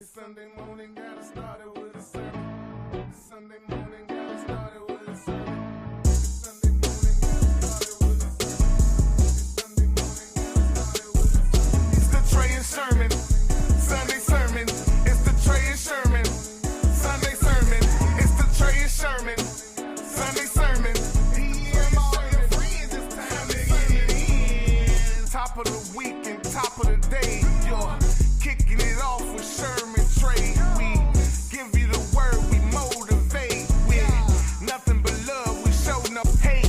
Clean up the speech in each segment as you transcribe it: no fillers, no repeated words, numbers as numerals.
Sunday morning, gotta start it with a sermon. Sunday morning, gotta start it with a sermon. Sunday morning, gotta start it with a sermon. Sunday morning, gotta start it with a sermon. It's the Trey and Sherman Sunday sermon. It's the Trey and Sherman Sunday sermon. It's the Trey and Sherman Sunday sermon. DM all your friends, it's time to get it in. Top of the week and top of the day, you're kicking it off with Sherm and Trey. We give you the word, we motivate with nothing but love. We show no hate.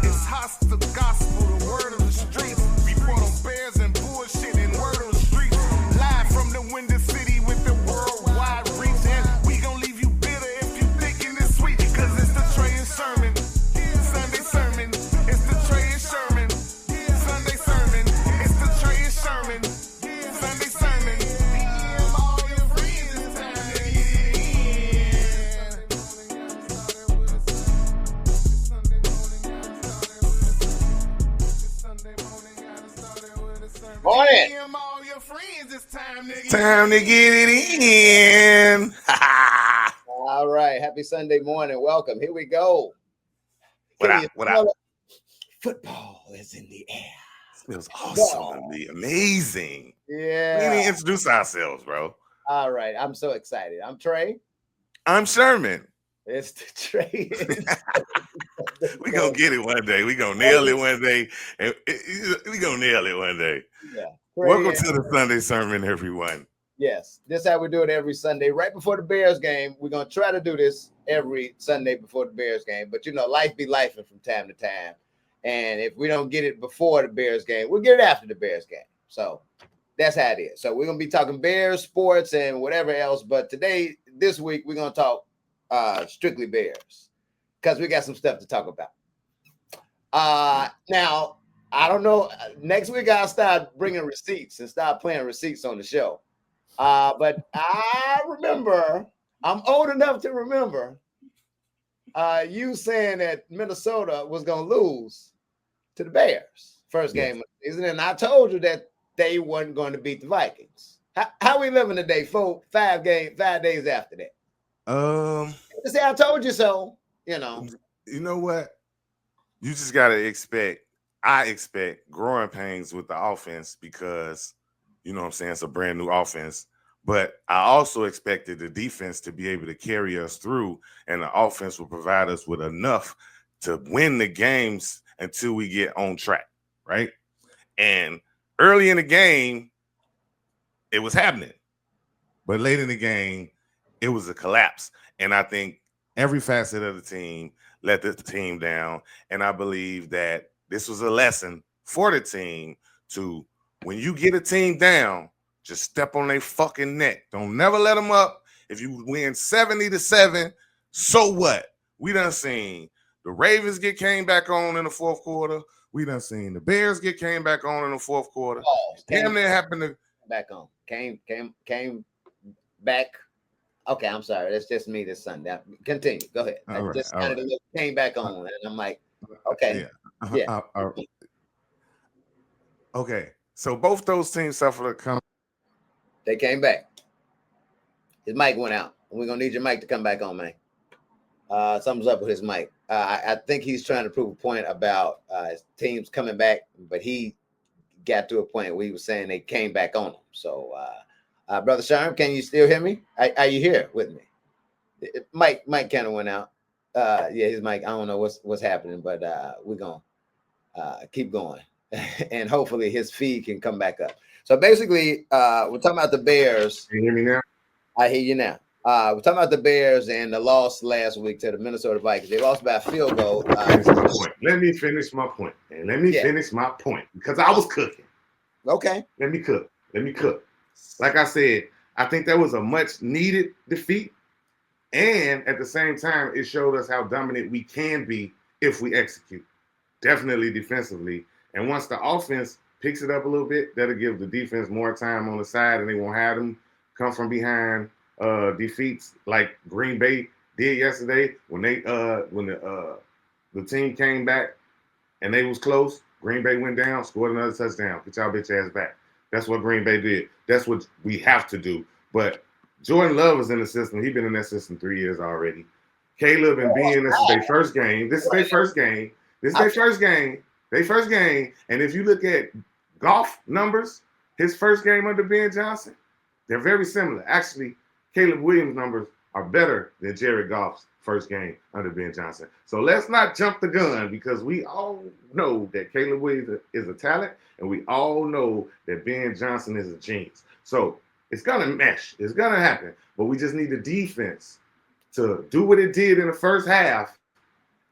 It's hostile gospel, the word of the streets. Report on bears and bullshit and word on the streets. Live from the Windy City with the worldwide reach. And we gon' leave you bitter if you thinking it's sweet. Cause it's the Trey and Sherman Sunday sermon. It's the Trey and Sherman Sunday sermon. It's the Trey and Sherman Sunday sermon. DM all your friends, it's time to get it in. Sunday morning, gotta start it with a sermon. Morning. DM all your friends, it's time to get Time to get it in. All right. Happy Sunday morning. Welcome. Here we go. What Can up? you What smell up? it? Football is in the air. It was awesome. Amazing. We didn't Yeah. introduce ourselves, bro. All right. I'm so excited. I'm Trey. I'm Sherman. It's the Trey. We gonna get it one day. We gonna nail it one day. And we gonna nail it one day. Yeah. Welcome Trey, to the Sunday sermon, everyone. yes. This is how we do it every Sunday. Right before the Bears game. We're going to try to do this every Sunday before the Bears game. But, you know, life be lifing from time to time. And if we don't get it before the Bears game, we'll get it after the Bears game. So that's how it is. So we're going to be talking Bears, sports, and whatever else. But today, this week, we're going to talk strictly Bears because we got some stuff to talk about. Now, I don't know. Next week, I'll start bringing receipts and start playing receipts on the show. But I remember, I'm old enough to remember you saying that Minnesota was going to lose to the Bears first game of the season. And I told you that they wasn't going to beat the Vikings. How we living today? 5 days after that. You say I told you so, you know. You know what? You just gotta expect. I expect growing pains with the offense because you know what I'm saying, it's a brand new offense. But I also expected the defense to be able to carry us through, and the offense will provide us with enough to win the games until we get on track, right? And early in the game, it was happening. But late in the game, it was a collapse. And I think every facet of the team let the team down. And I believe that this was a lesson for the team to, when you get a team down, just step on their fucking neck. Don't never let them up. If you win 70-7, so what? We done seen the Ravens came back on in the fourth quarter. We done seen the Bears came back on in the fourth quarter. Damn near happened to back on. Came back. Okay, I'm sorry. That's just me this Sunday. Continue. Go ahead. All right, just all kind of came back on, and I'm like, okay, yeah. Okay. So both those teams suffered a come. They came back. His mic went out. We're gonna need your mic to come back on, man. Something's up with his mic. I think he's trying to prove a point about his teams coming back, but he got to a point where he was saying they came back on him. So, Brother Sherm, can you still hear me? Are you here with me? Mike kind of went out. Yeah, his mic. I don't know what's happening, but we're gonna keep going, and hopefully his feed can come back up. So basically, we're talking about the Bears. Can you hear me now? I hear you now. We're talking about the Bears and the loss last week to the Minnesota Vikings. They lost by a field goal. Let me finish my point. And let me finish my point because I was cooking. Okay. Let me cook. Like I said, I think that was a much needed defeat. And at the same time, it showed us how dominant we can be if we execute. Definitely defensively. And once the offense picks it up a little bit, that'll give the defense more time on the side, and they won't have them come from behind defeats like Green Bay did yesterday when the team came back and they was close. Green Bay went down, scored another touchdown. Get y'all bitch ass back. That's what Green Bay did. That's what we have to do. But Jordan Love is in the system. He's been in that system 3 years already. Caleb and Ben, this is their first game. This is their first game. This is their first game. Their first game. And if you look at golf numbers, his first game under Ben Johnson, they're very similar. Actually, Caleb Williams' numbers are better than Jared Goff's first game under Ben Johnson. So let's not jump the gun because we all know that Caleb Williams is a talent, and we all know that Ben Johnson is a genius. So it's going to mesh. It's going to happen. But we just need the defense to do what it did in the first half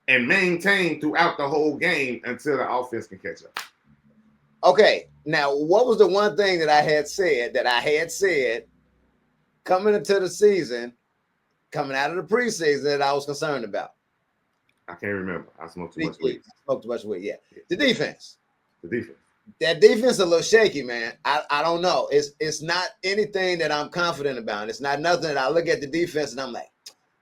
and maintain throughout the whole game until the offense can catch up. Okay, now what was the one thing that I had said coming into the season, coming out of the preseason that I was concerned about? I can't remember. I smoked too much weed. Yeah. The defense. The defense. That defense is a little shaky, man. I don't know. It's not anything that I'm confident about. It's not nothing that I look at the defense and I'm like,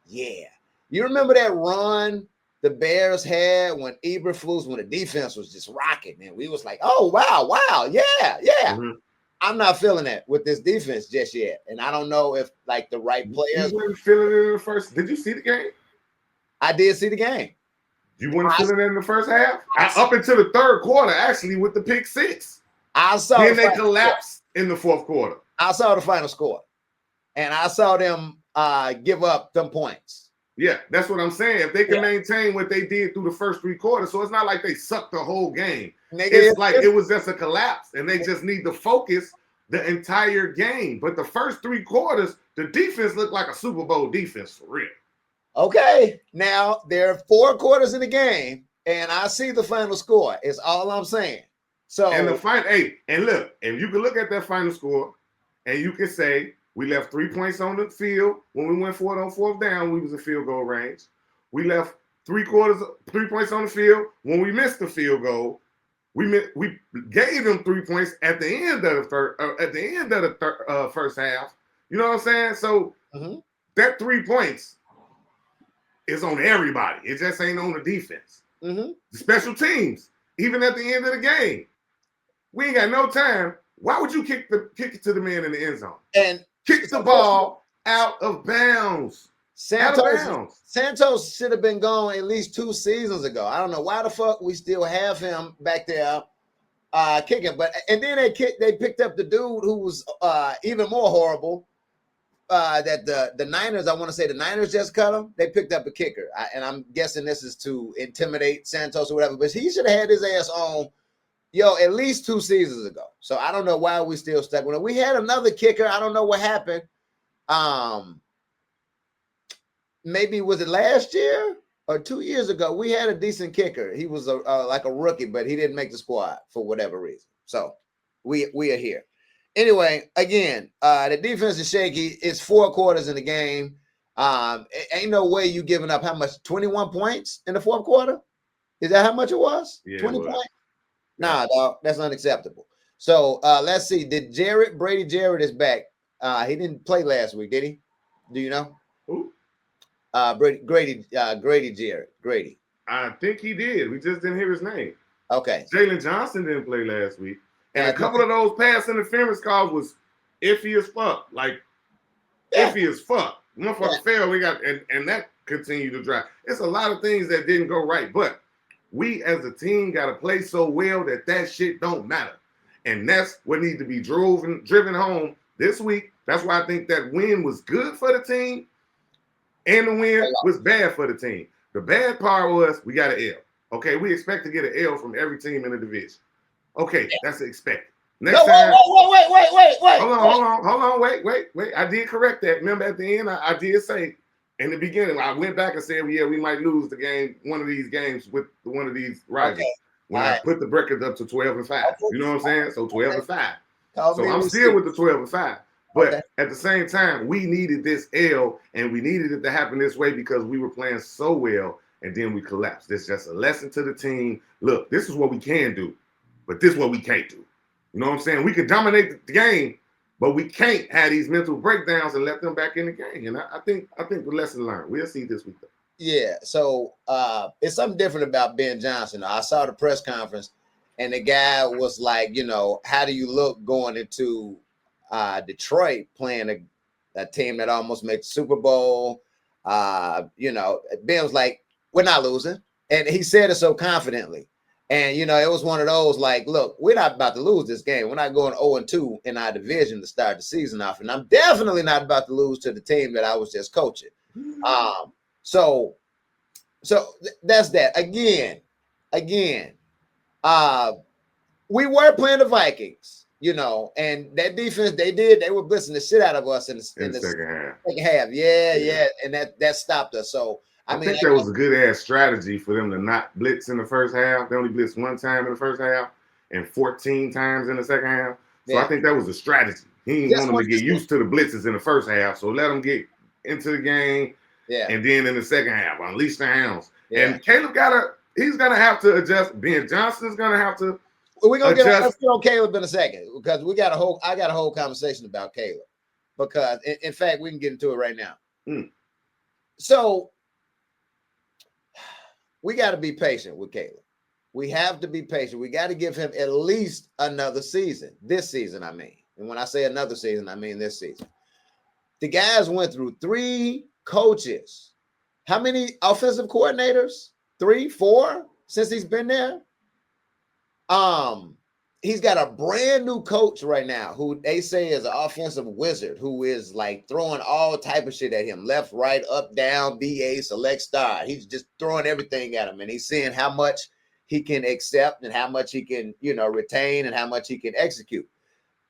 yeah. You remember that run the Bears had when Eberflus, when the defense was just rocking, and we was like, oh, wow, yeah. Mm-hmm. I'm not feeling that with this defense just yet. And I don't know if, like, the right players. You weren't feeling it in the first. Did you see the game? I did see the game. You weren't feeling it in the first half? Up until the third quarter, actually, with the pick six. I saw. Then they collapsed in the fourth quarter. I saw the final score. And I saw them give up them points. Yeah, that's what I'm saying. If they can maintain what they did through the first three quarters, so it's not like they sucked the whole game. It's like it was just a collapse, and they just need to focus the entire game. But the first three quarters, the defense looked like a Super Bowl defense for real. Okay, now there are 4 quarters in the game, and I see the final score. It's all I'm saying. So and the final, and look, and you can look at that final score, and you can say, we left 3 points on the field. When we went for it on fourth down, we was in field goal range. We left 3 points on the field. When we missed the field goal, we gave them 3 points at the end of the first half. You know what I'm saying? So that 3 points is on everybody. It just ain't on the defense. The special teams, even at the end of the game, we ain't got no time. Why would you kick it to the man in the end zone? And kick the ball out of bounds. Santos should have been gone at least 2 seasons ago. I don't know why the fuck we still have him back there kicking. And then they picked up the dude who was even more horrible. That the Niners, I want to say the Niners just cut him. They picked up a kicker, and I'm guessing this is to intimidate Santos or whatever. But he should have had his ass on. At least 2 seasons ago. So I don't know why we still stuck with it. We had another kicker. I don't know what happened. Maybe was it last year or 2 years ago? We had a decent kicker. He was like a rookie, but he didn't make the squad for whatever reason. So we are here. Anyway, again, the defense is shaky. It's 4 quarters in the game. Ain't no way you giving up how much? 21 points in the fourth quarter? Is that how much it was? Yeah, 20 points? Nah, dog, that's unacceptable. So let's see. Brady Jarrett is back. He didn't play last week, did he? Do you know? Who? Grady Jarrett. Grady. I think he did. We just didn't hear his name. Okay. Jalen Johnson didn't play last week. And a couple of those pass interference calls was iffy as fuck. Like, iffy as fuck. Motherfucker failed. We got and that continued to drive. It's a lot of things that didn't go right, but we as a team got to play so well that shit don't matter. And that's what needs to be driven home this week. That's why I think that win was good for the team and the win was bad for the team. The bad part was we got an L. Okay, we expect to get an L from every team in the division. Okay, that's expected. Next time. Wait. Hold on. Wait. I did correct that. Remember at the end, I did say in the beginning, I went back and said, yeah, we might lose the game, one of these games with one of these rivals. Okay. When I put the record up to 12-5. You know what I'm saying? So 12-5. So I'm still with the 12-5. But at the same time, we needed this L, and we needed it to happen this way because we were playing so well, and then we collapsed. This is just a lesson to the team. Look, this is what we can do, but this is what we can't do. You know what I'm saying? We can dominate the game, but we can't have these mental breakdowns and let them back in the game. And I think the lesson learned. We'll see this week, though. Yeah, so it's something different about Ben Johnson. I saw the press conference, and the guy was like, how do you look going into Detroit playing a team that almost made the Super Bowl. You know, Ben was like, we're not losing. And he said it so confidently. And, you know, it was one of those like, look, we're not about to lose this game. We're not going 0-2 in our division to start the season off. And I'm definitely not about to lose to the team that I was just coaching. So that's that. Again, we were playing the Vikings, you know, and that defense, they were blitzing the shit out of us in the second half. Yeah. And that stopped us. So, I think that was a good ass strategy for them to not blitz in the first half. They only blitzed one time in the first half and 14 times in the second half. So I think that was a strategy. He didn't want them to get used to the blitzes in the first half. So let them get into the game. Yeah. And then in the second half, unleash the hounds. Yeah. And Caleb he's gonna have to adjust. Ben Johnson's gonna have to. We're gonna get on Caleb in a second because I got a whole conversation about Caleb. Because in fact, we can get into it right now. So we got to be patient with Caleb. We have to be patient. We got to give him at least another season. This season, I mean. And when I say another season, I mean this season. The guys went through 3 coaches. How many offensive coordinators? 3, 4 since he's been there? He's got a brand new coach right now who they say is an offensive wizard who is like throwing all type of shit at him. Left, right, up, down, BA, select, star. He's just throwing everything at him and he's seeing how much he can accept and how much he can, you know, retain and how much he can execute.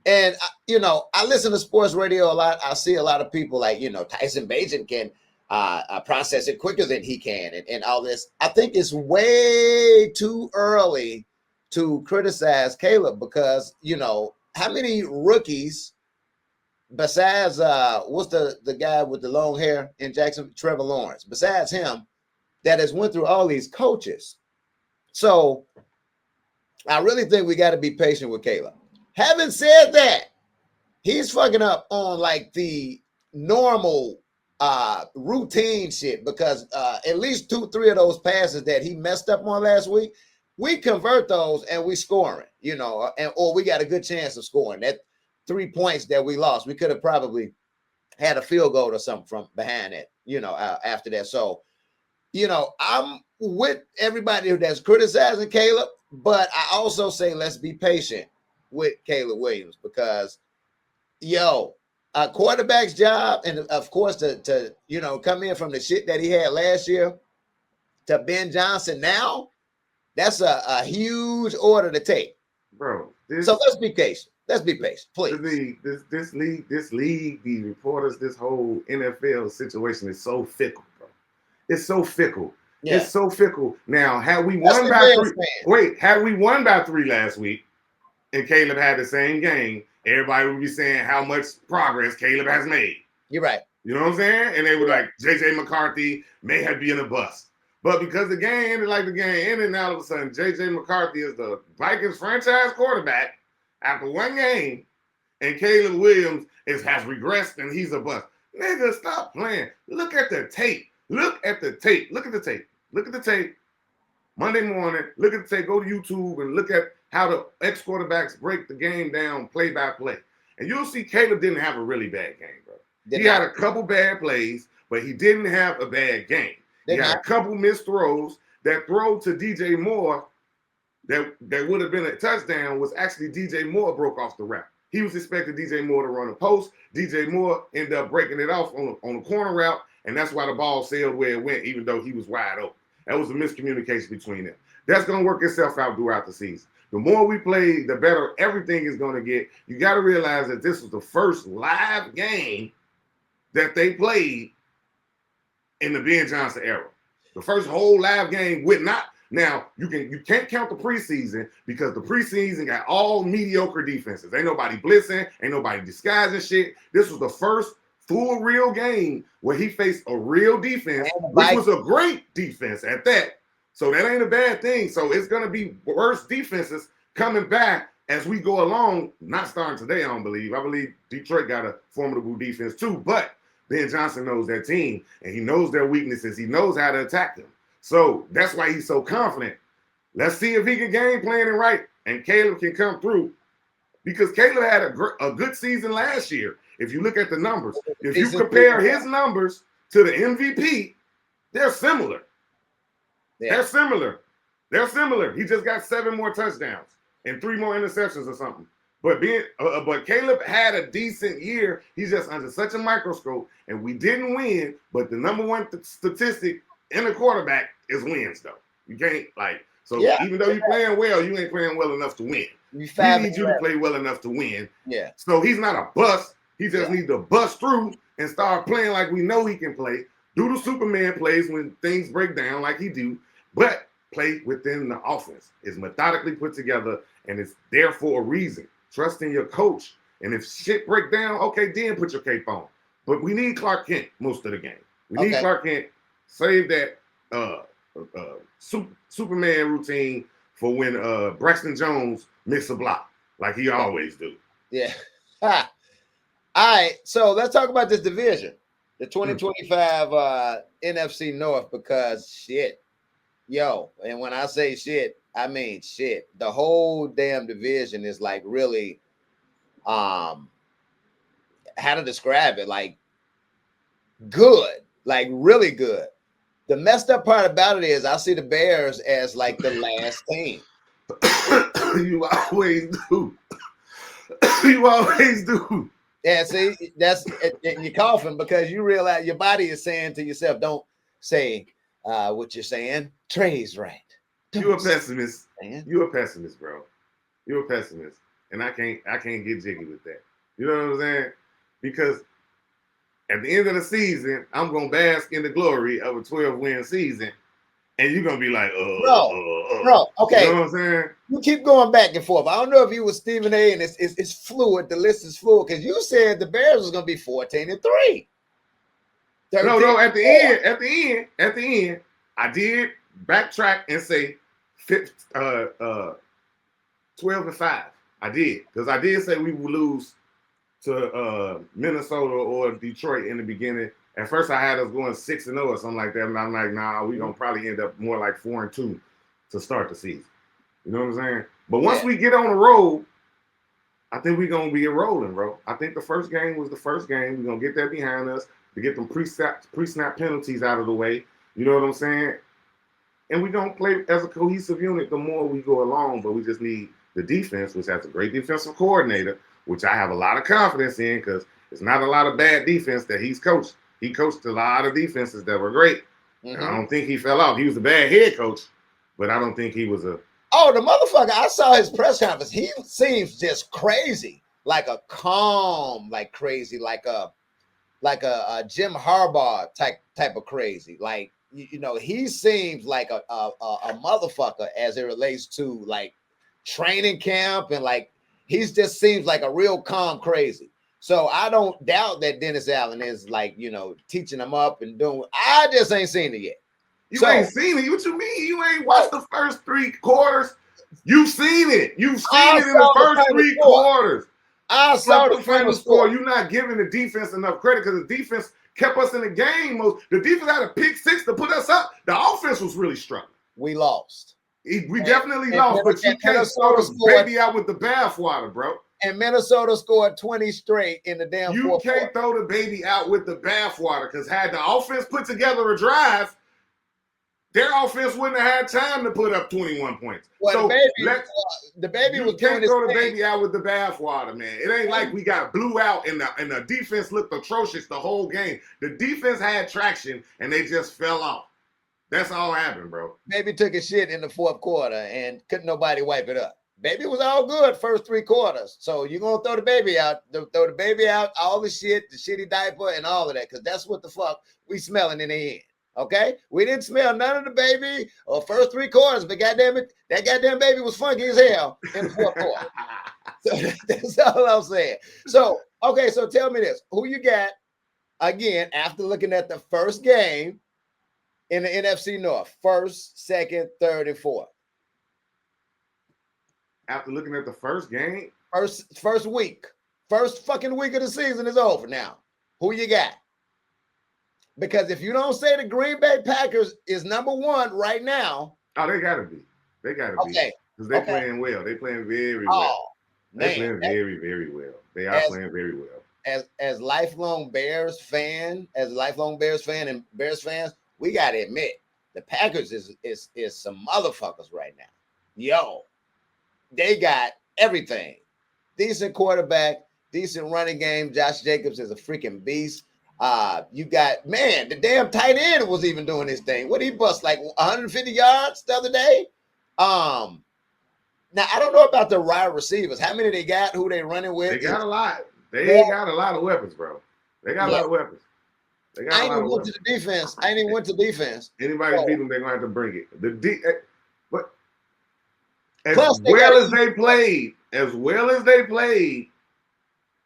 And, you know, I listen to sports radio a lot. I see a lot of people like, you know, Tyson Bagent can process it quicker than he can and all this. I think it's way too early to criticize Caleb because, you know, how many rookies besides what's the guy with the long hair in Jackson, Trevor Lawrence, besides him that has went through all these coaches. So I really think we got to be patient with Caleb. Having said that, he's fucking up on like the normal routine shit because at least 2-3 of those passes that he messed up on last week, we convert those and we scoring, you know, or we got a good chance of scoring. That 3 points that we lost, we could have probably had a field goal or something from behind it, you know, after that. So, you know, I'm with everybody that's criticizing Caleb, but I also say let's be patient with Caleb Williams because, a quarterback's job, and of course to you know come in from the shit that he had last year to Ben Johnson now. That's a huge order to take, bro. So let's be patient. Let's be patient, please. This league, the reporters, this whole NFL situation is so fickle, bro. It's so fickle. Yeah. It's so fickle. Now, had we won by 3 last week, and Caleb had the same game, everybody would be saying how much progress Caleb has made. You're right. You know what I'm saying? And they were like, J.J. McCarthy may have been a bust. But because the game ended like the game ended, and all of a sudden J.J. McCarthy is the Vikings franchise quarterback after one game, and Caleb Williams has regressed and he's a bust. Nigga, stop playing. Look at the tape. Look at the tape. Monday morning, look at the tape. Go to YouTube and look at how the ex-quarterbacks break the game down play by play. And you'll see Caleb didn't have a really bad game, bro. He had a couple bad plays, but he didn't have a bad game. He had a couple missed throws. That throw to DJ Moore that would have been a touchdown was actually DJ Moore broke off the route. He was expecting DJ Moore to run a post. DJ Moore ended up breaking it off on a corner route, and that's why the ball sailed where it went, even though he was wide open. That was a miscommunication between them. That's going to work itself out throughout the season. The more we play, the better everything is going to get. You got to realize that this was the first live game that they played in the Ben Johnson era. The first whole live game with not. Now, you can't count the preseason because the preseason got all mediocre defenses. Ain't nobody blitzing, ain't nobody disguising shit. This was the first full real game where he faced a real defense, which was a great defense at that. So that ain't a bad thing. So it's going to be worse defenses coming back as we go along. Not starting today, I don't believe. I believe Detroit got a formidable defense too, but Ben Johnson knows that team, and he knows their weaknesses. He knows how to attack them. So that's why he's so confident. Let's see if he can game plan it right, and Caleb can come through. Because Caleb had a good season last year, If you look at the numbers, if you Decent compare people. his numbers to the MVP, they're similar. Yeah. They're similar. They're similar. He just got 7 more touchdowns and 3 more interceptions or something. But but Caleb had a decent year. He's just under such a microscope, and we didn't win. But the number one statistic in a quarterback is wins, though. You can't so. Yeah. Even though you're playing well, you ain't playing well enough to win. You We 5 need you to play well enough to win. Yeah. So he's not a bust. He just needs to bust through and start playing like we know he can play. Do the Superman plays when things break down like he do, but play within the offense. It's methodically put together, and it's there for a reason. Trust in your coach. And if shit break down, okay, then put your cape on. But we need Clark Kent most of the game. We need Clark Kent. Save that Superman routine for when Braxton Jones missed a block like he always do. Yeah. All right. So let's talk about this division, the 2025 NFC North, because shit. Yo, and when I say shit, I mean shit. The whole damn division is like really how to describe it, like good, like really good. The messed up part about it is I see the Bears as like the last team. You always do. You always do. Yeah, see, you're coughing because you realize your body is saying to yourself, don't say what you're saying. Trey's right. You're a pessimist. Man. You're a pessimist, bro. You're a pessimist. And I can't get jiggy with that. You know what I'm saying? Because at the end of the season, I'm gonna bask in the glory of a 12-win season, and you're gonna be like, bro, okay. You know what I'm saying? You keep going back and forth. I don't know if you were Stephen A. and it's fluid. The list is fluid because you said the Bears was gonna be 14-3. No. At the end, I did backtrack and say 12-5. I did, because I did say we would lose to Minnesota or Detroit in the beginning. At first, I had us going 6-0 or something like that, and I'm like, nah, we're gonna probably end up more like 4-2 to start the season. You know what I'm saying? But once we get on the road, I think we're gonna be rolling, bro. I think the first game was the first game. We're gonna get that behind us to get them pre-snap penalties out of the way. You know what I'm saying? And we're gonna play as a cohesive unit the more we go along, but we just need the defense, which has a great defensive coordinator, which I have a lot of confidence in because it's not a lot of bad defense that he's coached. He coached a lot of defenses that were great. And I don't think he fell off. He was a bad head coach, but I don't think he was a... Oh, the motherfucker, I saw his press conference. He seems just crazy, like a calm, like crazy, like a Jim Harbaugh type of crazy. Like, you know, he seems like a motherfucker as it relates to like training camp, and like he just seems like a real calm crazy. So I don't doubt that Dennis Allen is like, you know, teaching them up and doing. I just ain't seen it yet. You ain't seen it. What you mean? You ain't watched the first 3 quarters? You've seen it. You've seen it in the first 3 quarters. I saw the final score. You're not giving the defense enough credit because the defense kept us in the game. The defense had a pick 6 to put us up. The offense was really struggling. We lost. We definitely lost, but you can't throw the baby out with the bathwater, bro. And Minnesota scored 20 straight in the damn You can't throw the baby out with the bathwater because had the offense put together a drive, their offense wouldn't have had time to put up 21 points. Well, the baby was can't throw the baby out with the bathwater, man. It ain't like we got blew out and the defense looked atrocious the whole game. The defense had traction and they just fell off. That's all happened, bro. Baby took a shit in the 4th quarter and couldn't nobody wipe it up. Baby was all good first 3 quarters. So you're going to throw the baby out, all the shit, the shitty diaper and all of that, because that's what the fuck we smelling in the end. Okay? We didn't smell none of the baby or first 3 quarters, but goddamn it, that goddamn baby was funky as hell in the 4th quarter. So that's all I'm saying. So, okay, so tell me this. Who you got, again, after looking at the first game in the NFC North? First, second, third, and fourth. After looking at the first game? First week. First fucking week of the season is over now. Who you got? Because if you don't say the Green Bay Packers is number 1 right now. Oh, they got to be. They got to be. Because they're playing well. They're playing very well. They're playing very, very well. They are playing very well. as lifelong Bears fan, and Bears fans, we gotta admit the Packers is some motherfuckers right now. Yo, they got everything. Decent quarterback, decent running game. Josh Jacobs is a freaking beast. You got the damn tight end was even doing his thing. What he bust like 150 yards the other day? Now I don't know about the wide receivers. How many they got? Who they running with? They got a lot. They got a lot of weapons, bro. They got a lot of weapons. They got I a ain't lot even of went weapons. to the defense. I ain't even went to defense. Anybody beat them, they're gonna have to bring it. But as Plus, well as they played,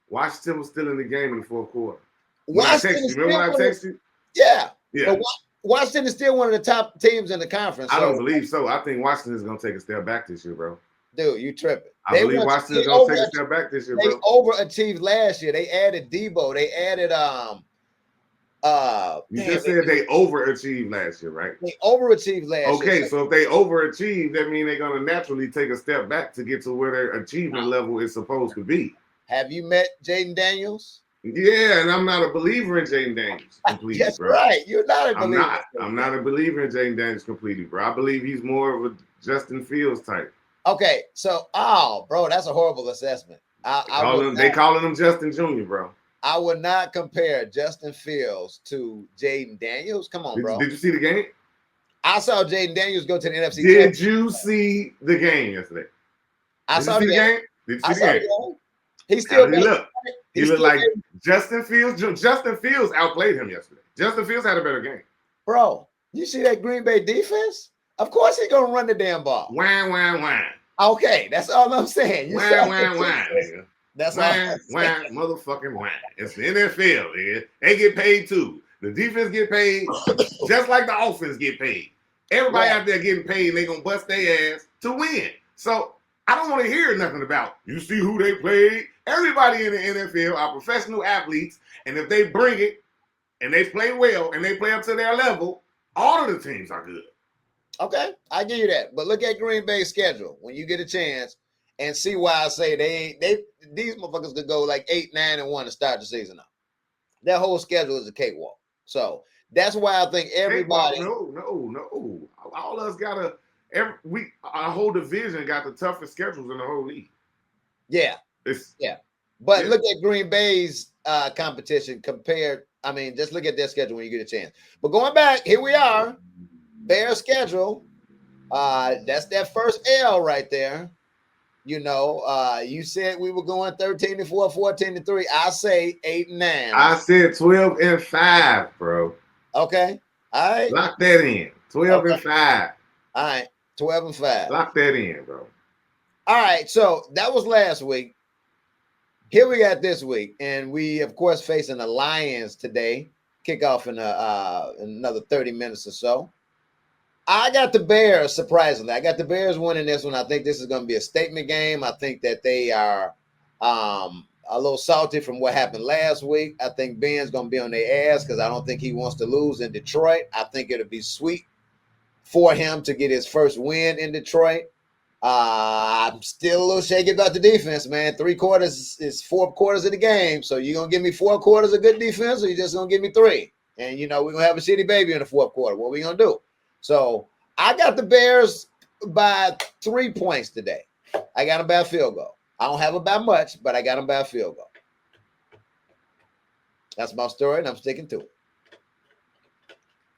Washington was still in the game in the fourth quarter. When I text you, remember when I text you? Yeah. Yeah. But Washington is still one of the top teams in the conference. I don't believe so. I think Washington is gonna take a step back this year, bro. Dude, you tripping. I believe Washington is gonna take a step back this year, bro. They overachieved last year. They added Debo. They added You just said they overachieved last year, right? They overachieved last year. Okay, so if they overachieve, that means they're gonna naturally take a step back to get to where their achievement level is supposed to be. Have you met Jaden Daniels? Yeah, and I'm not a believer in Jaden Daniels completely, That's bro. right. You're not a believer. I'm not a believer in Jaden Daniels completely, bro. I believe he's more of a Justin Fields type. Okay, so bro, that's a horrible assessment. They calling him Justin Jr., bro. I would not compare Justin Fields to Jaden Daniels. Come on, bro. Did you see the game? I saw Jaden Daniels go to the NFC. Did you see the game yesterday? I saw the game. Did you see the game? He still He looked like Justin Fields. Justin Fields outplayed him yesterday. Justin Fields had a better game. Bro, you see that Green Bay defense? Of course he's gonna run the damn ball. Wham, wham, wham. Okay, that's all I'm saying. Wham, wham, wham, nigga. That's wham, wham, motherfucking wham. It's the NFL, nigga. They get paid too. The defense get paid just like the offense get paid. Everybody out there getting paid and they gonna bust their ass to win. So I don't want to hear nothing about you see who they played. Everybody in the NFL are professional athletes, and if they bring it and they play well and they play up to their level, all of the teams are good. Okay, I give you that. But look at Green Bay's schedule when you get a chance and see why I say these motherfuckers could go like 8-9-1 to start the season up. That whole schedule is a cakewalk. So that's why I think everybody. No. All of us got our whole division got the toughest schedules in the whole league. Yeah. But look at Green Bay's competition compared. I mean, just look at their schedule when you get a chance. But going back, here we are. Bears schedule. That's that first L right there. You know, you said we were going 13-4, 14-3. I say 8-9. I said 12-5, bro. Okay. All right. Lock that in. 12-5. All right. 12-5. Lock that in, bro. All right. So that was last week. Here we got this week, and we of course facing the Lions today. Kickoff in another 30 minutes or so. I got the Bears, surprisingly. I got the Bears winning this one. I think this is going to be a statement game. I think that they are a little salty from what happened last week. I think Ben's going to be on their ass because I don't think he wants to lose in Detroit. I think it'll be sweet for him to get his first win in Detroit. I'm still a little shaky about the defense, man. 3 quarters is 4 quarters of the game. So you're going to give me 4 quarters of good defense or you just going to give me 3? And, you know, we're going to have a shitty baby in the 4th quarter. What are we going to do? So I got the Bears by 3 points today. I got them by a field goal. I don't have them by much, but I got them by a field goal. That's my story, and I'm sticking to it.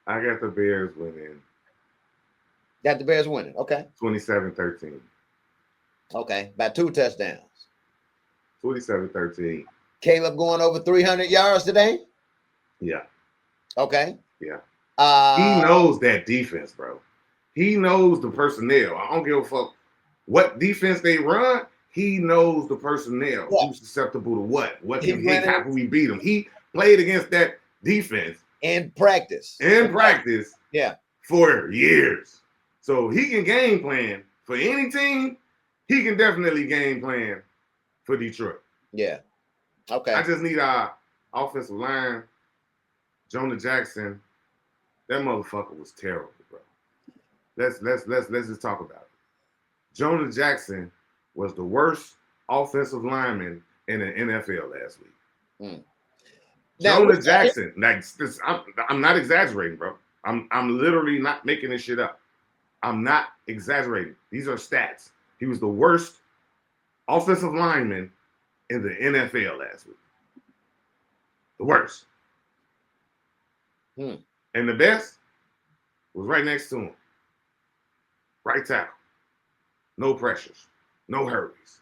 I got the Bears winning. Got the Bears winning. Okay. 27-13. Okay. By 2 touchdowns. 27-13. Caleb going over 300 yards today? Yeah. Okay. Yeah. He knows that defense, bro. He knows the personnel. I don't give a fuck what defense they run. He knows the personnel. Yeah. Who's susceptible to what? How can we beat him? He played against that defense in practice. Yeah. For years. So he can game plan for any team. He can definitely game plan for Detroit. Yeah. Okay. I just need our offensive line. Jonah Jackson. That motherfucker was terrible, bro. Let's just talk about it. Jonah Jackson was the worst offensive lineman in the NFL last week. Mm. Now, Jonah Jackson. Like this, I'm not exaggerating, bro. I'm literally not making this shit up. I'm not exaggerating. These are stats. He was the worst offensive lineman in the NFL last week. The worst. Hmm. And the best was right next to him. Right tackle. No pressures. No hurries.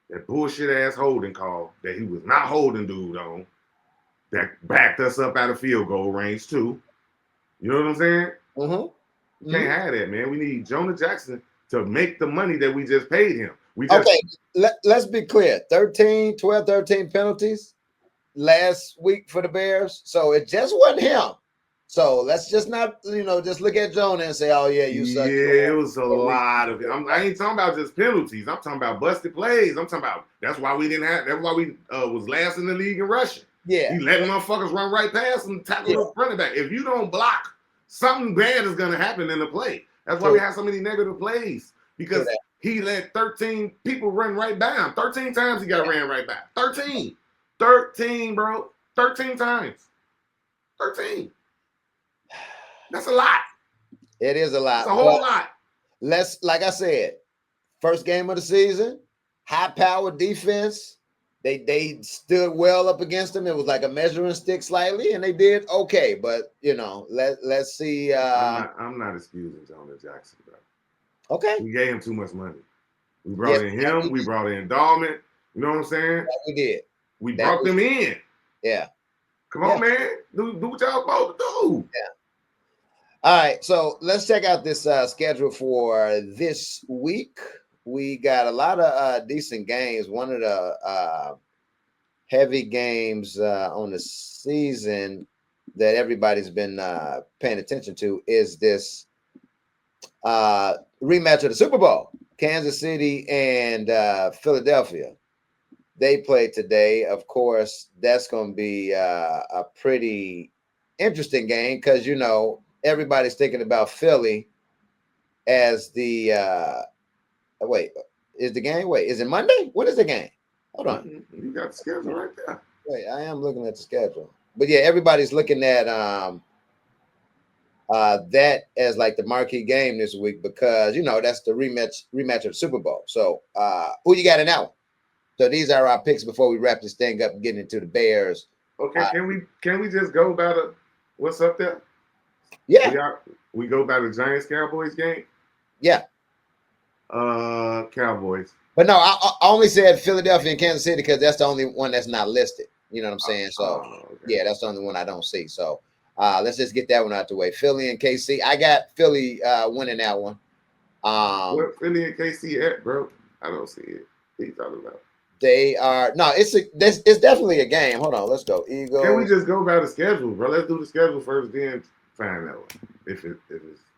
That bullshit ass holding call that he was not holding dude on that backed us up out of field goal range too. You know what I'm saying? Mm-hmm. We can't have that, man. We need Jonah Jackson to make the money that we just paid him. Okay, let's be clear. 13 penalties last week for the Bears. So it just wasn't him. So let's just not, just look at Jonah and say, oh, yeah, you suck. Yeah, it was a lot of it. I ain't talking about just penalties. I'm talking about busted plays. I'm talking about that's why we was last in the league in rushing. Yeah. He letting motherfuckers run right past and tackle the running back. If you don't block, something bad is gonna happen in the play. That's why we have so many negative plays. Because he let 13 people run right by him. 13 times he got ran right by. 13. 13, bro. 13 times. 13. That's a lot. It is a lot. It's a whole lot. Like I said, first game of the season, high-powered defense. They stood well up against them. It was like a measuring stick slightly, and they did okay. But let's see. I'm not excusing Jonah Jackson, bro. Okay. We gave him too much money. We brought in him. We brought in Dahlman. You know what I'm saying? Yeah, we did. We brought them in. Yeah. Come on, man. Do what y'all supposed to do. Yeah. All right. So let's check out this schedule for this week. We got a lot of decent games. One of the heavy games on the season that everybody's been paying attention to is this rematch of the Super Bowl. Kansas City and Philadelphia. They played today. Of course, that's going to be a pretty interesting game because, everybody's thinking about Philly as the is the game? Is it Monday? What is the game? Hold on. You got the schedule right there. Wait, I am looking at the schedule. But yeah, everybody's looking at that as like the marquee game this week because that's the rematch of the Super Bowl. So who you got in that one? So these are our picks before we wrap this thing up and get into the Bears. Okay, can we just go by what's up there? Yeah. We go by the Giants Cowboys game? Yeah. Cowboys. But no, I only said Philadelphia and Kansas City because that's the only one that's not listed. You know what I'm saying? So okay. Yeah, that's the only one I don't see. So let's just get that one out the way. Philly and KC. I got Philly winning that one. Where Philly and KC at, bro? I don't see it. What are you talking about? They are it's definitely a game. Hold on, let's go. Eagles. Can we just go by the schedule, bro? Let's do the schedule first, then find that one. If it's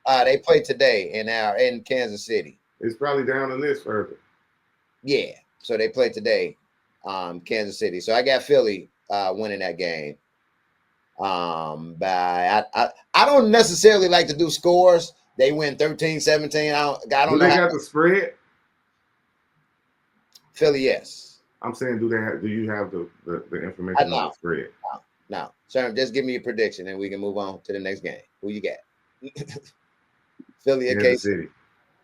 they play today in Kansas City. It's probably down the list further. Yeah, so they play today, Kansas City. So I got Philly winning that game. By I don't necessarily like to do scores. They win 13-17. I don't know. Do they got the spread? Philly, yes. I'm saying, do you have the information on the spread? No. Sherm, just give me a prediction and we can move on to the next game. Who you got? Philly or Kansas KC? City.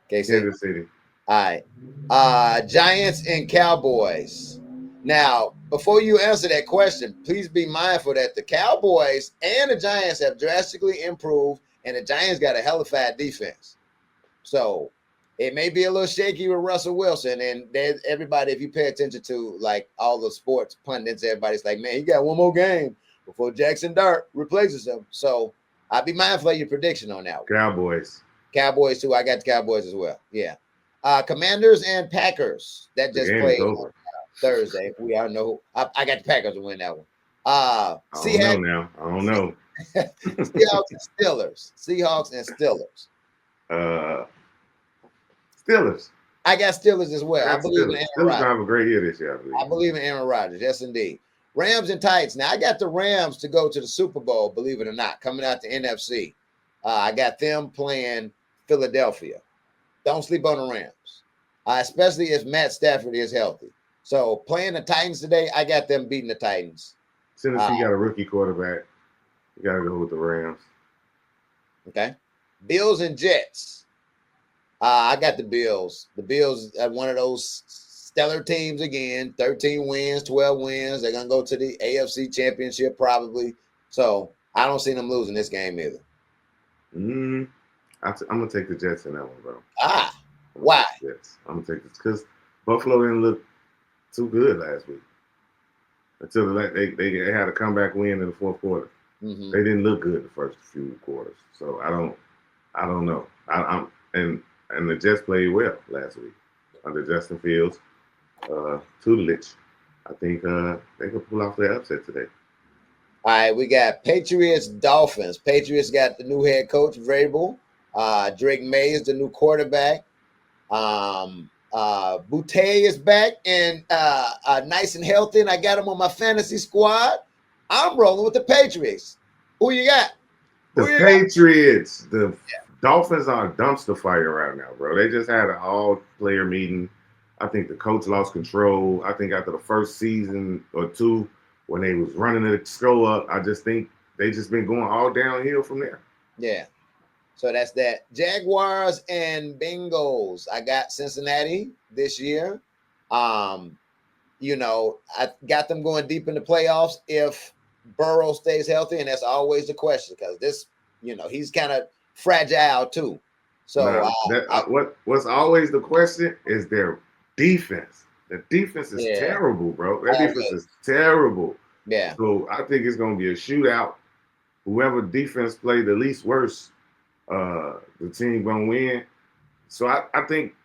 Kansas City. All right. Giants and Cowboys. Now, before you answer that question, please be mindful that the Cowboys and the Giants have drastically improved, and the Giants got a hellified defense. So it may be a little shaky with Russell Wilson, and there's everybody, if you pay attention to like all the sports pundits, everybody's like, man, he got one more game before Jackson Dart replaces him. So I'll be mindful of your prediction on that one. Cowboys too. I got the Cowboys as well. Yeah. Commanders and Packers. That just played on Thursday. We all know. I got the Packers to win that one. I don't know. Seahawks and Steelers. Steelers. I got Steelers as well. I believe in Aaron Rodgers. Steelers have a great year this year. I believe in Aaron Rodgers. Yes, indeed. Rams and Titans. Now, I got the Rams to go to the Super Bowl, believe it or not, coming out the NFC. I got them playing Philadelphia. Don't sleep on the Rams, especially if Matt Stafford is healthy. So playing the Titans today, I got them beating the Titans. Tennessee got a rookie quarterback. You got to go with the Rams. Okay. Bills and Jets. I got the Bills. The Bills are one of those stellar teams again. 13 wins, 12 wins. They're going to go to the AFC Championship probably. So I don't see them losing this game either. I'm going to take the Jets in that one, bro. Why? I'm going to take this because Buffalo didn't look too good last week. Until they had a comeback win in the fourth quarter. Mm-hmm. They didn't look good the first few quarters. So I don't know. And the Jets played well last week under Justin Fields, tutelage. I think they can pull off their upset today. All right, we got Patriots, Dolphins. Patriots got the new head coach, Vrabel. Drake May is the new quarterback. Boutte is back and nice and healthy, and I got him on my fantasy squad. I'm rolling with the Patriots. Who you got? The Patriots. The Dolphins are a dumpster fire right now, bro. They just had an all-player meeting. I think the coach lost control. I think after the first season or two, when they was running the show up, I just think they just been going all downhill from there. Yeah. So that's that. Jaguars and Bengals. I got Cincinnati this year. You know, I got them going deep in the playoffs if Burrow stays healthy, and that's always the question because this, you know, he's kind of fragile too. So what's always the question is their defense. The defense is terrible, bro. That defense is terrible. Yeah. So I think it's gonna be a shootout. Whoever defense played the least worse, the team gonna win. So I think,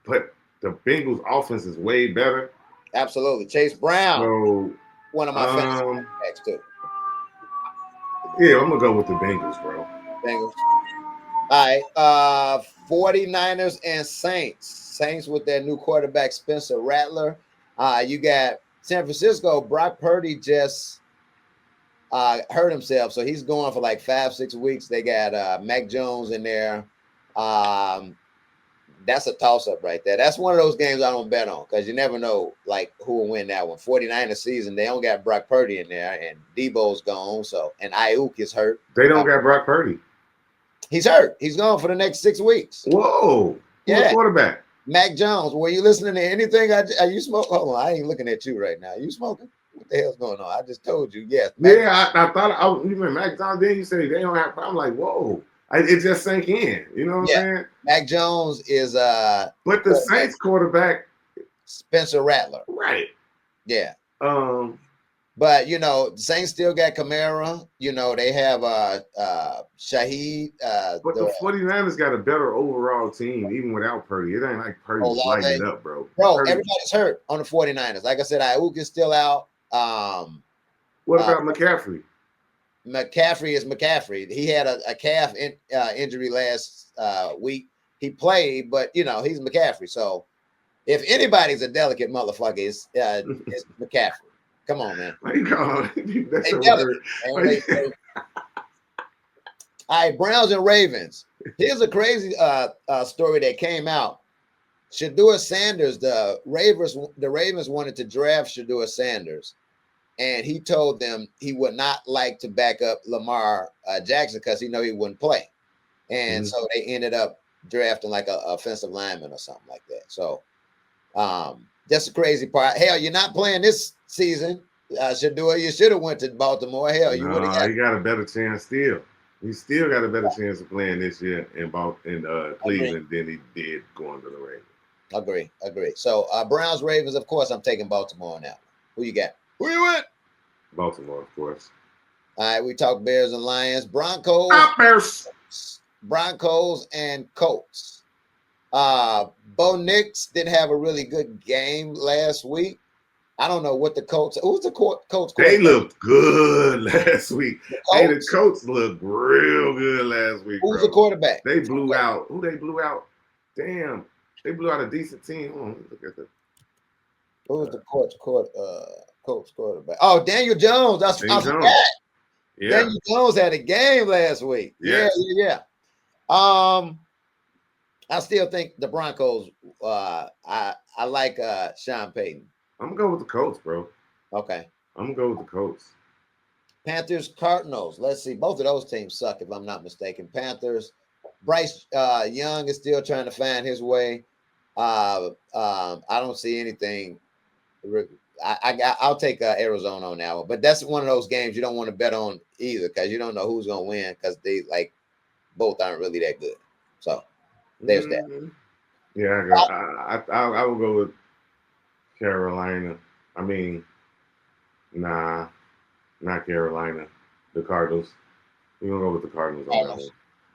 but the Bengals offense is way better. Absolutely. Chase Brown. So one of my fantasy backs too. Yeah, I'm gonna go with the Bengals, bro. Bengals. All right. 49ers and Saints. Saints with their new quarterback, Spencer Rattler. You got San Francisco. Brock Purdy just hurt himself, so he's going for like 5-6 weeks. They got Mac Jones in there. That's a toss-up right there. That's one of those games I don't bet on because you never know like who will win that one. 49ers season, they don't got Brock Purdy in there, and Debo's gone, so and Ayuk is hurt. They don't got Brock Purdy. He's hurt. He's gone for the next 6 weeks. Whoa. Who's the quarterback? Mac Jones. Were you listening to anything? Are you smoking? Hold on. I ain't looking at you right now. Are you smoking? What the hell's going on? I just told you. Yes. I thought you meant Mac Jones. Then you say they don't have. I'm like, whoa. It just sank in. You know what I'm saying? Mac Jones is but the Saints quarterback, Spencer Rattler. Right. Yeah. But you know, the Saints still got Kamara. You know, they have Shaheed. But the 49ers got a better overall team, even without Purdy. It ain't like Purdy's lighting up, bro. Everybody's hurt on the 49ers. Like I said, Ayuk is still out. What about McCaffrey? McCaffrey is McCaffrey. He had a calf injury last week. He played, but you know, he's McCaffrey. So if anybody's a delicate motherfucker, it's McCaffrey. Come on, man. That's a word. All right, Browns and Ravens. Here's a crazy story that came out. Shedeur Sanders, the Ravens wanted to draft Shedeur Sanders, and he told them he would not like to back up Lamar Jackson because he know he wouldn't play. And so they ended up drafting like a offensive lineman or something like that. So that's the crazy part. Hell, you're not playing this season. Shedeur, you should have went to Baltimore. Hell, you would have. He got a better chance still. He still got a better chance of playing this year in Cleveland than he did going to the Ravens. Agree. So Browns, Ravens, of course, I'm taking Baltimore now. Who you got? Who you with? Baltimore, of course. All right, we talk Bears and Lions. Broncos. Bears. Broncos and Colts. Bo Nix didn't have a really good game last week. I don't know what the Colts. Who's the Colts? They looked good last week. The Colts looked real good last week. Who's the quarterback? They blew out. Who they blew out? Damn, they blew out a decent team. Hold on, look at that. Who's the Colts quarterback? Oh, Daniel Jones. I forgot. Yeah. Daniel Jones had a game last week. Yes. Yeah. I still think the Broncos. I like Sean Payton. I'm gonna go with the Colts, bro. Okay. I'm gonna go with the Colts. Panthers, Cardinals. Let's see. Both of those teams suck, if I'm not mistaken. Panthers. Bryce Young is still trying to find his way. I don't see anything. I'll take Arizona on that one, but that's one of those games you don't want to bet on either because you don't know who's gonna win because they like both aren't really that good. So there's that. Yeah, I will go with Carolina. I mean, nah, not Carolina. The Cardinals. We're gonna go with the Cardinals on that one.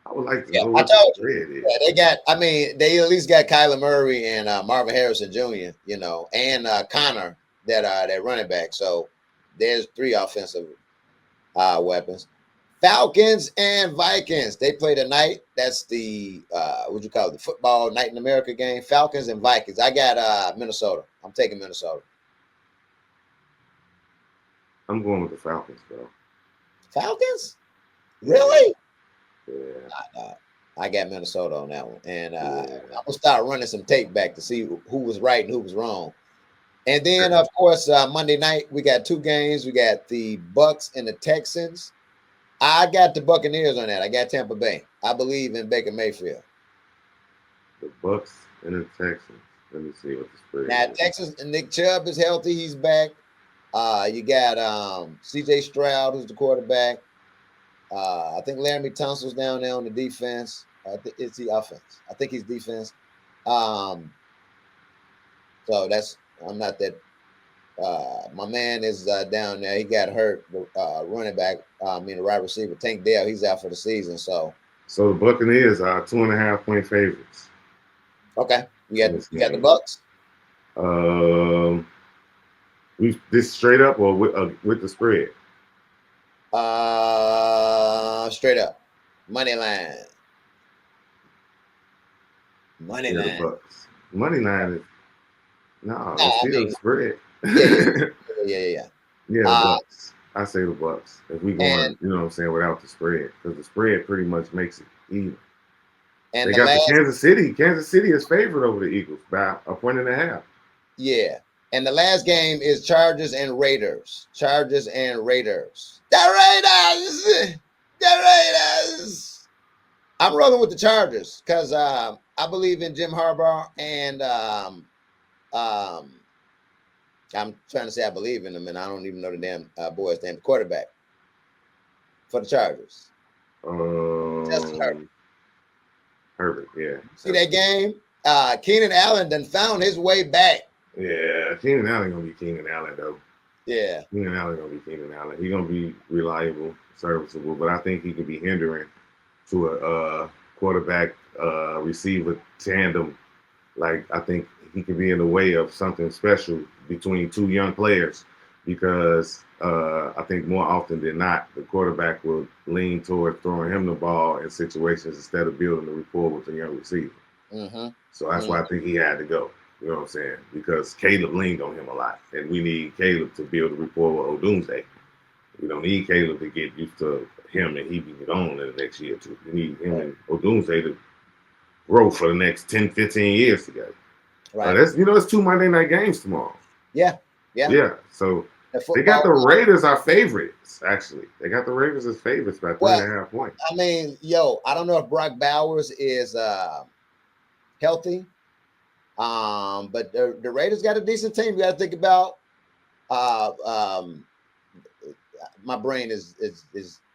I would like to Yeah, know I what the told you. spread is. Yeah, they got. I mean, they at least got Kyler Murray and Marvin Harrison Jr. You know, and Connor that running back. So there's three offensive weapons. Falcons and Vikings. They play tonight. That's the what you call it, the football night in America game. Falcons and Vikings. I got Minnesota. I'm taking Minnesota. I'm going with the Falcons, bro. Falcons? Really? Yeah. I got Minnesota on that one. And I'm Yeah. gonna start running some tape back to see who was right and who was wrong. And then, of course, Monday night we got two games. We got the Bucks and the Texans. I got the Buccaneers on that. I got Tampa Bay. I believe in Baker Mayfield. The Bucks and the Texans. Let me see what the spread Now, is. Texas and Nick Chubb is healthy. He's back. You got CJ Stroud, who's the quarterback. I think Laramie Tunsil's down there on the defense. It's the offense. I think he's defense. So I'm not that. My man is down there. He got hurt. Running back, the wide receiver, Tank Dell, he's out for the season. So the Buccaneers are 2.5-point favorites. okay, you got the Bucks. This straight up or with the spread? Straight up, money line. Money line. The Bucks. Money line is no. Nah, It's still the spread. Yeah. Yeah, the Bucks. I say the Bucks. If we going, you know what I'm saying, without the spread, because the spread pretty much makes it even. And they got the Kansas City. Kansas City is favored over the Eagles by 1.5. Yeah. And the last game is Chargers and Raiders. Chargers and Raiders. The Raiders. I'm rolling with the Chargers because I believe in Jim Harbaugh and I'm trying to say I believe in him, and I don't even know the damn boy's name, quarterback for the Chargers. Justin Herbert. Herbert, yeah. See that game? Keenan Allen done found his way back. Yeah, Keenan Allen gonna be Keenan Allen though. Yeah. Keenan Allen gonna be Keenan Allen. He's gonna be reliable, serviceable, but I think he could be hindering to a quarterback receiver tandem. Like I think he could be in the way of something special between two young players because I think more often than not, the quarterback will lean toward throwing him the ball in situations instead of building the rapport with the young receiver. Mm-hmm. So that's why I think he had to go. You know what I'm saying? Because Caleb leaned on him a lot, and we need Caleb to build a rapport with Odunze. We don't need Caleb to get used to him and he be gone in the next year or two. We need him and Odunze to grow for the next 10, 15 years together. Right. It's 2 Monday night games tomorrow. Yeah. So they got the Raiders are favorites, actually. They got the Raiders as favorites by 3.5 points. I mean, I don't know if Brock Bowers is healthy. But the Raiders got a decent team. You got to think about my brain is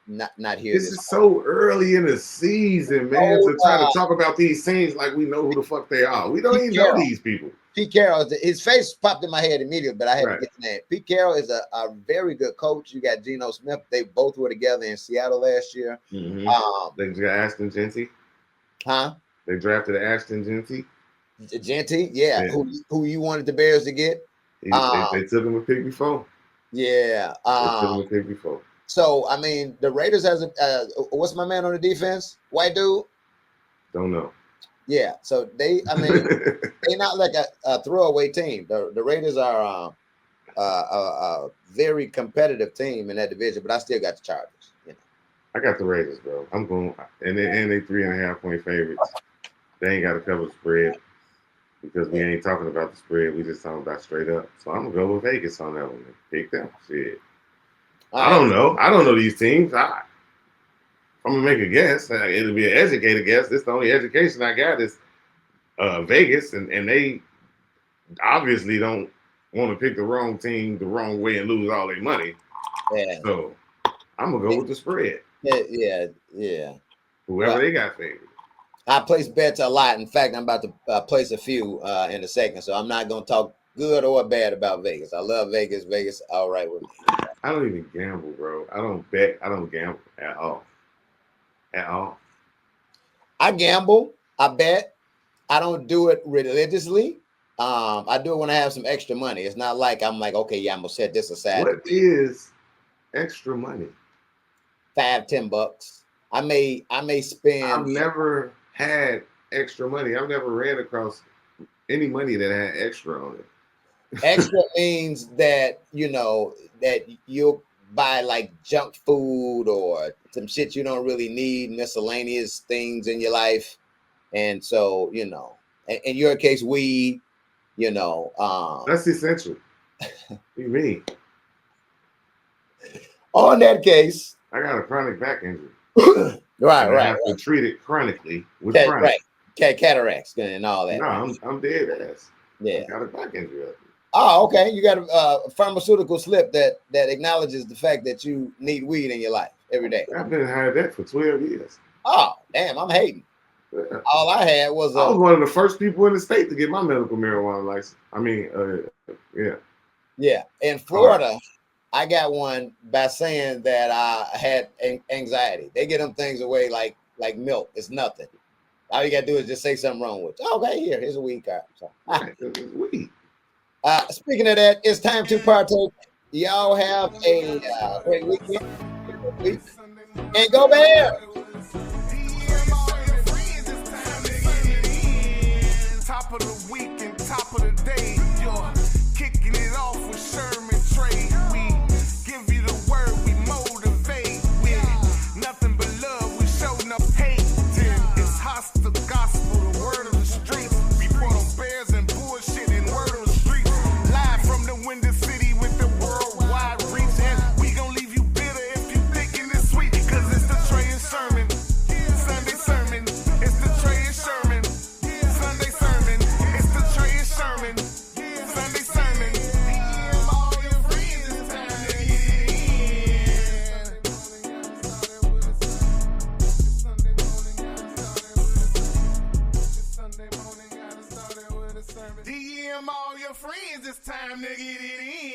not here. This is so early in the season, man, to try to talk about these teams like we know who the fuck they are. We don't even know these people. Pete Carroll, his face popped in my head immediately, but I had to get the name. Pete Carroll is a very good coach. You got Geno Smith. They both were together in Seattle last year. Mm-hmm. They got Ashton Genty. Huh? They drafted Ashton Genty. Genty, yeah. Who you wanted the Bears to get? They took him a pick before. Yeah. They took him a pick before. So, I mean, the Raiders has what's my man on the defense? White dude? Don't know. Yeah. So they're not like a throwaway team. The Raiders are a very competitive team in that division, but I still got the Chargers. I got the Raiders, bro. I'm going, and they 3.5 point favorites. They ain't got to cover the spread because we ain't talking about the spread. We just talking about straight up. So I'm gonna go with Vegas on that one. Pick them. Shit. All I right. don't know. I don't know these teams. I'm gonna make a guess. It'll be an educated guess. This the only education I got is Vegas, and they obviously don't want to pick the wrong team the wrong way and lose all their money. Yeah. So I'm gonna go with the spread. Yeah. Whoever Well, they got favored. I place bets a lot. In fact, I'm about to place a few in a second, so I'm not going to talk good or bad about Vegas. I love Vegas. Vegas, all right with me. I don't even gamble, bro. I don't bet. I don't gamble at all. At all. I gamble. I bet. I don't do it religiously. I do it when I have some extra money. It's not like I'm like, okay, yeah, I'm gonna set this aside. What is extra money? $5-10. I may spend. I've never had extra money. I've never ran across any money that had extra on it. Extra means that that you'll buy like junk food or some shit you don't really need, miscellaneous things in your life, and so in your case, weed. That's essential. What do you mean? On that case, I got a chronic back injury. right. I have to treat it chronically with chronic. Right, cataracts and all that. No, right? I'm dead ass. Yeah. I got a back injury. Oh, okay. You got a pharmaceutical slip that acknowledges the fact that you need weed in your life every day. I've been had that for 12 years. Oh, damn! I'm hating. Yeah. All I had was I was one of the first people in the state to get my medical marijuana license. I mean, yeah. Yeah. In Florida, I got one by saying that I had anxiety. They get them things away like milk. It's nothing. All you got to do is just say something wrong with you. Okay, here's a weed card. So, Right, it's weed. speaking of that, it's time to partake. Y'all have a great weekend. And go Bears! Top of the week and top of the day, you're kicking it off with Sherm and Trey. We give you the word, we motivate with nothing but love. We showing up hate. It's hostile gospel, the word of the streets. Report on bears and bullshit and word of the streets. Live from the Window City with the worldwide reach, and we gon' leave you bitter if you thinking it's sweet. Cause it's the Trey and Sherman Sunday sermon. It's the Trey and Sherman Sunday sermon. It's the Trey and Sherman Sunday sermon. DM all your friends, it's time to get in. DM all your friends, it's time to get it in.